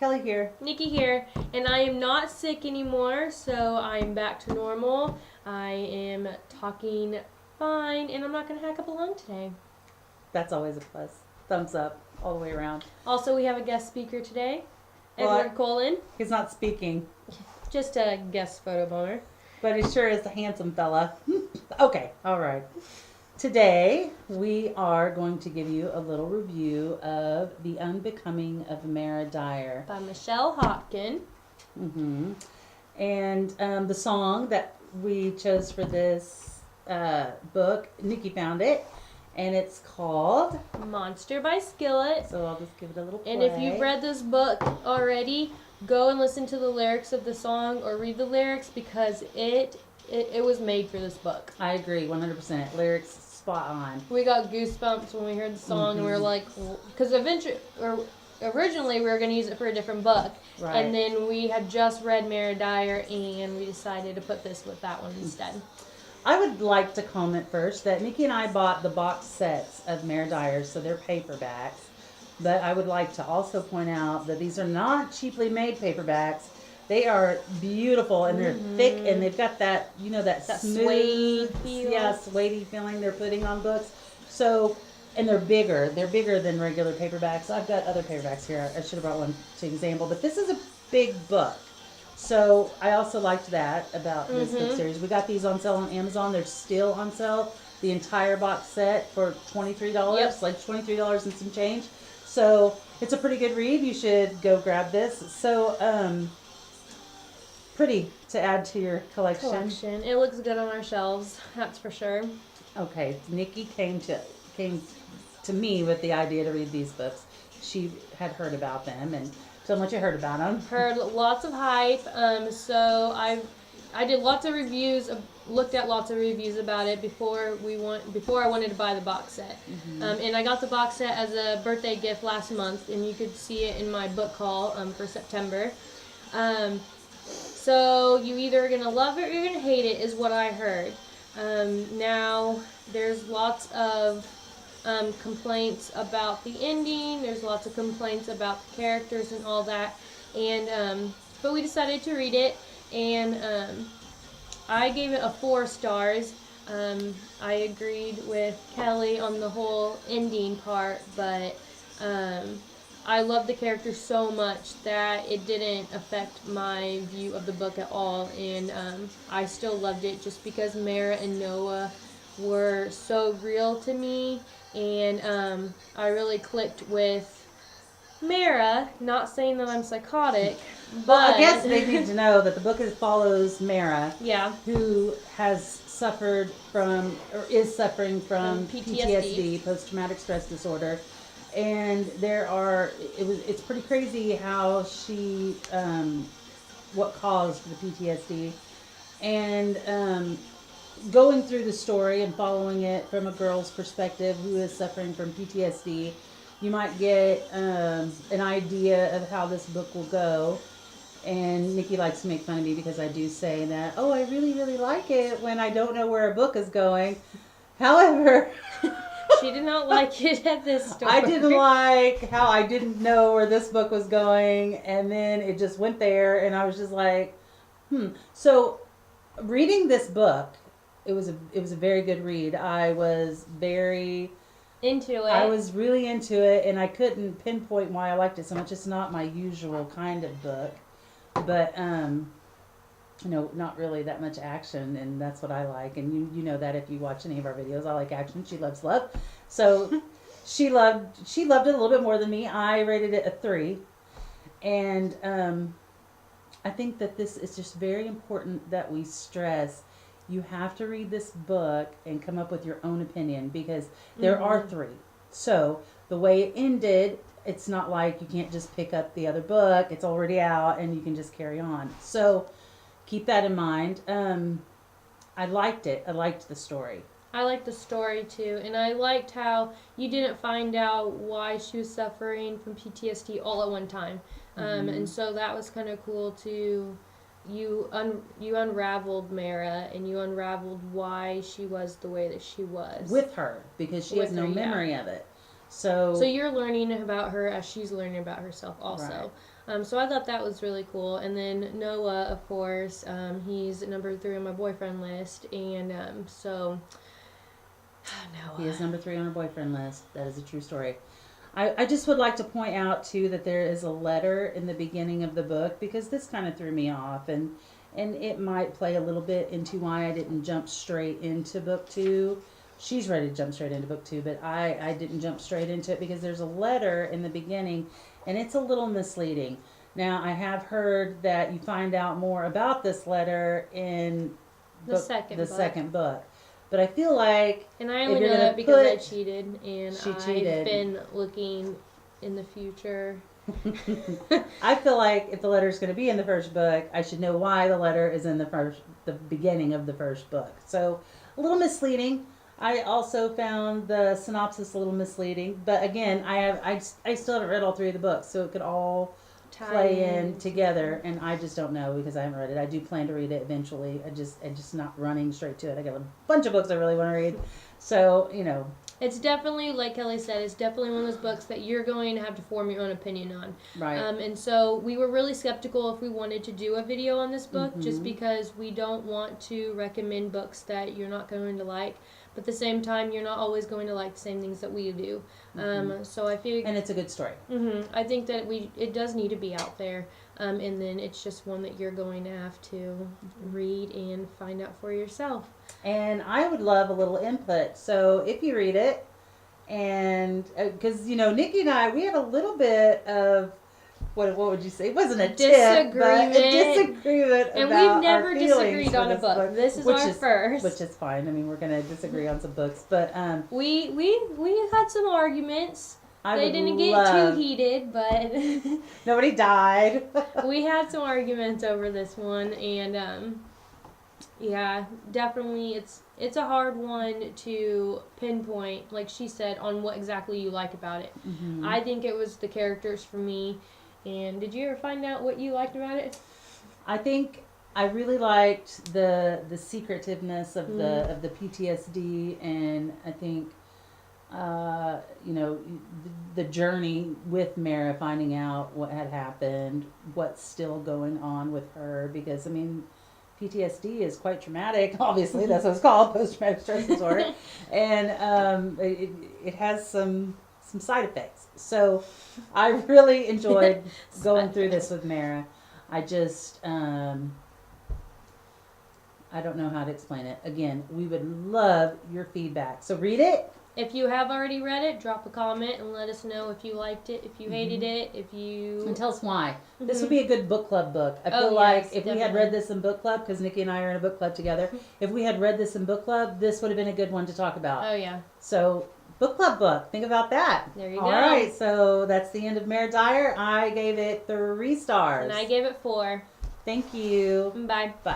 Kelly here. Nikki here, and I am not sick anymore, so I'm back to normal. I am talking fine, and I'm not going to hack up a lung today. That's always a plus. Thumbs up all the way around. Also, we have a guest speaker today, Well, Edward Colin. He's not speaking, Just a guest photo bomber. but he sure is a handsome fella. Okay, all right. Today, we are going to give you a little review of The Unbecoming of Mara Dyer. By Michelle Hopkin. Mm-hmm. And the song that we chose for this book, Nikki found it, and it's called Monster by Skillet. So I'll just give it a little play. And if you've read this book already, go and listen to the lyrics of the song or read the lyrics because it was made for this book. I agree, 100%. Lyrics spot on. We got goosebumps when we heard the song, and we were like, because originally we were going to use it for a different book, Right. and then we had just read Mara Dyer, and we decided to put this with that one instead. I would like to comment first that Nikki and I bought the box sets of Mara Dyer, so they're paperbacks. But I would like to also point out that these are not cheaply made paperbacks. They are beautiful, and they're thick, and they've got that, that smooth, suede feel. yeah, suede feeling they're putting on books. So, and they're bigger. They're bigger than regular paperbacks. I've got other paperbacks here. I should have brought one to example, but this is a big book. So I also liked that about this book series. We got these on sale on Amazon. They're still on sale. The entire box set for $23, Yep. like $23 and some change. So it's a pretty good read. You should go grab this. So pretty to add to your collection. It looks good on our shelves, that's for sure. Okay, Nikki came to me with the idea to read these books. She had heard about them, and tell them what you heard about them. Heard lots of hype. So I did lots of reviews, looked at lots of reviews about it before I wanted to buy the box set. And I got the box set as a birthday gift last month, and you could see it in my book haul for September. So you either are gonna love it or you're gonna hate it, is what I heard. Now there's lots of complaints about the ending. There's lots of complaints about the characters and all that. And but we decided to read it, and I gave it a 4 stars. I agreed with Kelly on the whole ending part, but I loved the characters so much that it didn't affect my view of the book at all, and I still loved it just because Mara and Noah were so real to me, and I really clicked with Mara. Not saying that I'm psychotic, but Well, I guess they need to know that the book follows Mara, yeah, who has suffered from, or is suffering from PTSD. post-traumatic stress disorder. And it's pretty crazy how she, what caused the PTSD. And going through the story and following it from a girl's perspective who is suffering from PTSD, you might get an idea of how this book will go. And Nikki likes to make fun of me because I do say that, oh, I really, really like it when I don't know where a book is going. However... She did not like it at this story. I didn't like how I didn't know where this book was going, and then it just went there, and I was just like, So, reading this book, it was a very good read. I was very into it. I was really into it, and I couldn't pinpoint why I liked it so much. It's not my usual kind of book, but not really that much action, and that's what I like. And you know that if you watch any of our videos, I like action. She loves love. So she loved it a little bit more than me. I rated it a 3. And I think that this is just very important that we stress. You have to read this book and come up with your own opinion, because there are 3. So the way it ended, it's not like you can't just pick up the other book. It's already out, and you can just carry on. So keep that in mind. I liked it. I liked the story. I liked the story too, and I liked how you didn't find out why she was suffering from PTSD all at one time. And so that was kind of cool too. You unraveled Mara, and you unraveled why she was the way that she was. With her, because she has no memory of it. So you're learning about her as she's learning about herself also. Right. So I thought that was really cool. And then Noah, of course, he's number 3 on my boyfriend list. And so Noah. He is number 3 on her boyfriend list. That is a true story. I just would like to point out too that there is a letter in the beginning of the book, because this kind of threw me off, and it might play a little bit into why I didn't jump straight into book 2. She's ready to jump straight into book 2, but I didn't jump straight into it because there's a letter in the beginning, and it's a little misleading. Now, I have heard that you find out more about this letter in the second book. But I feel like, and I only know that because I cheated, and I've been looking in the future. I feel like if the letter is going to be in the first book, I should know why the letter is in the beginning of the first book. So a little misleading. I also found the synopsis a little misleading, but again, I still haven't read all 3 of the books, so it could all play in together, and I just don't know because I haven't read it. I do plan to read it eventually. I'm just not running straight to it. I got a bunch of books I really want to read, so it's definitely, like Kelly said, it's definitely one of those books that you're going to have to form your own opinion on. Right. And so we were really skeptical if we wanted to do a video on this book, just because we don't want to recommend books that you're not going to like. But at the same time, you're not always going to like the same things that we do. So I feel... And it's a good story. I think that it does need to be out there. And then it's just one that you're going to have to read and find out for yourself. And I would love a little input. So if you read it, and... Because, Nikki and I, we had a little bit of... What would you say? It wasn't a tip, but a disagreement and about we've never our feelings disagreed on a book. This is our first, which is fine. I mean, we're going to disagree on some books, but we had some arguments. They didn't get too heated, but nobody died. We had some arguments over this one, and yeah, definitely it's a hard one to pinpoint, like she said, on what exactly you like about it. I think it was the characters for me. And did you ever find out what you liked about it? I think I really liked the secretiveness of the PTSD, and I think the journey with Mara, finding out what had happened, what's still going on with her, because I mean, PTSD is quite traumatic. Obviously, that's what it's called, post-traumatic stress disorder, and it has some side effects. So I really enjoyed going through this with Mara. I just I don't know how to explain it. Again, we would love your feedback. So read it. If you have already read it, drop a comment and let us know if you liked it, if you hated it, and tell us why. This would be a good book club book. I feel like if we had read this in book club, because Nikki and I are in a book club together, if we had read this in book club, this would have been a good one to talk about. Oh yeah. So book club book. Think about that. There you go. All right, so that's the end of Mare Dyer. I gave it 3 stars. And I gave it 4. Thank you. Bye. Bye.